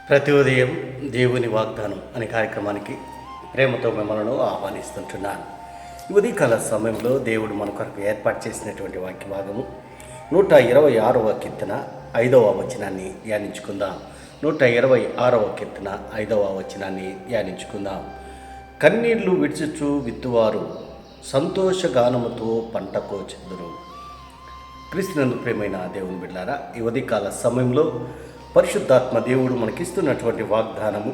ప్రతి ఉదయం దేవుని వాగ్దానం అనే కార్యక్రమానికి ప్రేమతో మిమ్మల్ని ఆహ్వానిస్తుంటున్నాను. ఈ ఉదయకాల సమయంలో దేవుడు మన కొరకు ఏర్పాటు చేసినటువంటి వాక్య భాగము 126వ కీర్తన 5వ వచనాన్ని ధ్యానించుకుందాం. 126వ కీర్తన 5వ వచనాన్ని ధ్యానించుకుందాం. కన్నీళ్లు విడిచుచు విత్తువారు సంతోషగానముతో పంట కోచెదరు. క్రీస్తునందు ప్రియమైన దేవుని బిడ్డలారా, ఈ ఉదయకాల సమయంలో పరిశుద్ధాత్మ దేవుడు మనకిస్తున్నటువంటి వాగ్దానము,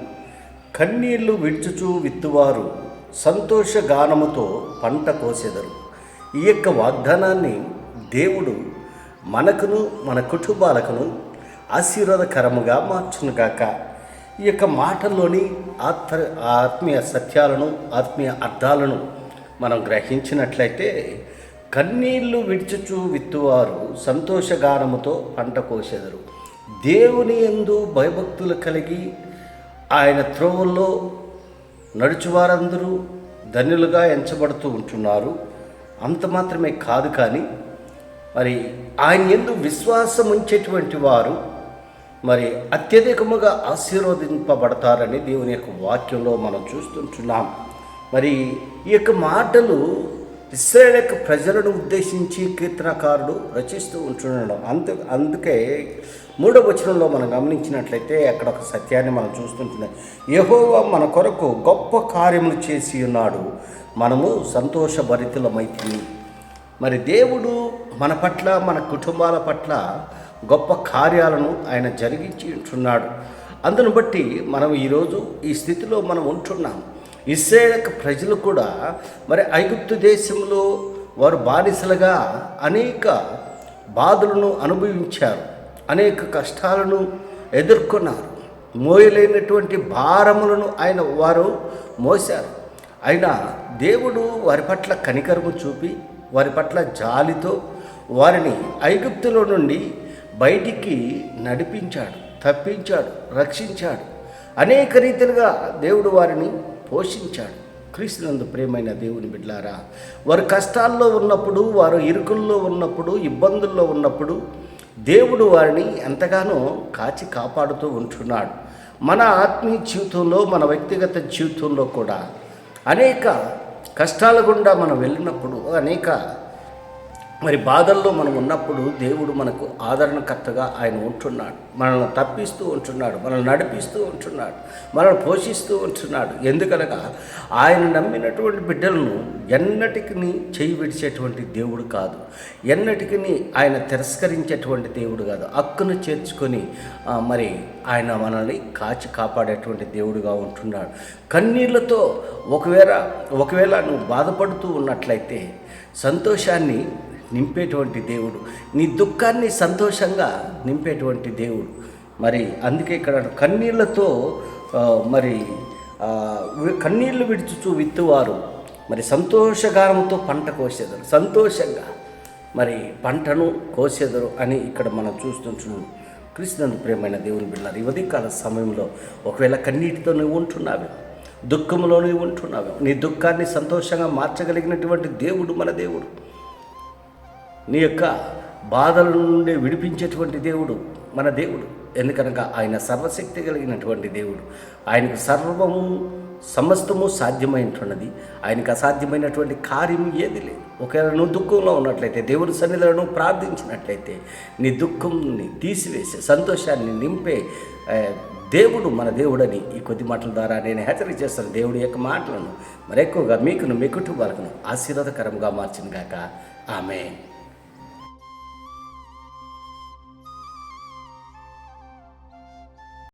కన్నీళ్లు విడ్చుచు విత్తువారు సంతోషగానముతో పంట కోసెదరు. ఈ యొక్క వాగ్దానాన్ని దేవుడు మనకును మన కుటుంబాలకును ఆశీర్వాదకరముగా మార్చునుగాక. ఈ యొక్క మాటల్లోని ఆత్మీయ సత్యాలను, ఆత్మీయ అర్థాలను మనం గ్రహించినట్లయితే, కన్నీళ్లు విడ్చుచు విత్తువారు సంతోషగానముతో పంట కోసెదరు. దేవుని యందు భయభక్తులు కలిగి ఆయన త్రోవల్లో నడుచువారందరూ ధన్యులుగా ఎంచబడుతూ ఉంటున్నారు. అంత మాత్రమే కాదు, కానీ మరి ఆయన యందు విశ్వాసం ఉంచేటువంటి వారు మరి అత్యధికముగా ఆశీర్వదింపబడతారని దేవుని యొక్క వాక్యంలో మనం చూస్తుంటున్నాం. మరి ఈ యొక్క మాటలు ఇశ్రాయేలు యొక్క ప్రజలను ఉద్దేశించి కీర్తనకారుడు రచిస్తూ ఉంటున్నాడు. అందుకే 3వ వచనంలో మనం గమనించినట్లయితే అక్కడ ఒక సత్యాన్ని మనం చూస్తుంటున్నాం. యెహోవా మన కొరకు గొప్ప కార్యములు చేసి ఉన్నాడు, మనము సంతోషభరితులమైతిమి. మరి దేవుడు మన పట్ల, మన కుటుంబాల పట్ల గొప్ప కార్యాలను ఆయన జరిగించి ఉంటున్నాడు. అందును బట్టి మనం ఈరోజు ఈ స్థితిలో మనం ఉంటున్నాం. ఇశ్రాయేలు ప్రజలు కూడా మరి ఐగుప్తు దేశంలో వారు బానిసలుగా అనేక బాధలను అనుభవించారు, అనేక కష్టాలను ఎదుర్కొన్నారు. మోయలేనటువంటి భారములను వారు మోశారు. అయినా దేవుడు వారి పట్ల కనికరము చూపి వారి పట్ల జాలితో వారిని ఐగుప్తులో నుండి బయటికి నడిపించాడు, తప్పించాడు, రక్షించాడు. అనేక రీతిలుగా దేవుడు వారిని పోషించాడు. క్రీస్తునందు ప్రియమైన దేవుని బిడ్డలారా, వారు కష్టాల్లో ఉన్నప్పుడు, వారు ఇరుకుల్లో ఉన్నప్పుడు, ఇబ్బందుల్లో ఉన్నప్పుడు దేవుడు వారిని ఎంతగానో కాచి కాపాడుతూ ఉంటున్నాడు. మన ఆత్మీయ జీవితంలో, మన వ్యక్తిగత జీవితంలో కూడా అనేక కష్టాల గుండా మనం వెళ్ళినప్పుడు, అనేక మరి బాధల్లో మనం ఉన్నప్పుడు దేవుడు మనకు ఆదరణకర్తగా ఆయన ఉంటున్నాడు. మనల్ని తప్పిస్తూ ఉంటున్నాడు, మనల్ని నడిపిస్తూ ఉంటున్నాడు, మనల్ని పోషిస్తూ ఉంటున్నాడు. ఎందుకనగా ఆయన నమ్మినటువంటి బిడ్డలను ఎన్నటికి చేయి విడిచేటువంటి దేవుడు కాదు, ఎన్నటికి ఆయన తిరస్కరించేటువంటి దేవుడు కాదు. హక్కును చేర్చుకొని మరి ఆయన మనల్ని కాచి కాపాడేటువంటి దేవుడుగా ఉంటున్నాడు. కన్నీళ్లతో ఒకవేళ నువ్వు బాధపడుతూ ఉన్నట్లయితే సంతోషాన్ని నింపేటువంటి దేవుడు, నీ దుఃఖాన్ని సంతోషంగా నింపేటువంటి దేవుడు. మరి అందుకే ఇక్కడ కన్నీళ్లతో కన్నీళ్లు విడుచుచు విత్తువారు మరి సంతోషగానముతో పంట కోసేదరు, సంతోషంగా మరి పంటను కోసేదరు అని ఇక్కడ మనం చూస్తున్నాం. క్రీస్తునందు ప్రియమైన దేవుని బిడ్డలారా, ఈ ఉదయకాల సమయంలో ఒకవేళ కన్నీటితో నువ్వు ఉంటున్నావు, దుఃఖంలో నువ్వు ఉంటున్నావు, నీ దుఃఖాన్ని సంతోషంగా మార్చగలిగినటువంటి దేవుడు మన దేవుడు. నీ యొక్క బాధల నుండి విడిపించేటువంటి దేవుడు మన దేవుడు. ఎందుకనగా ఆయన సర్వశక్తి కలిగినటువంటి దేవుడు. ఆయనకు సమస్తము సాధ్యమైనటువంటిది. ఆయనకు అసాధ్యమైనటువంటి కార్యం ఏది లేదు. ఒకవేళ నువ్వు దుఃఖంలో ఉన్నట్లయితే, దేవుని సన్నిధిలో ప్రార్థించినట్లయితే, నీ దుఃఖంని తీసివేసే, సంతోషాన్ని నింపే దేవుడు మన దేవుడని ఈ కొద్ది మాటల ద్వారా నేను హెచ్చరిక చేస్తాను. దేవుడి యొక్క మాటలను మరి ఎక్కువగా మీకును, మీ కుటుంబాలను ఆశీర్వాదకరంగా మార్చిన గాక. ఆమేన్.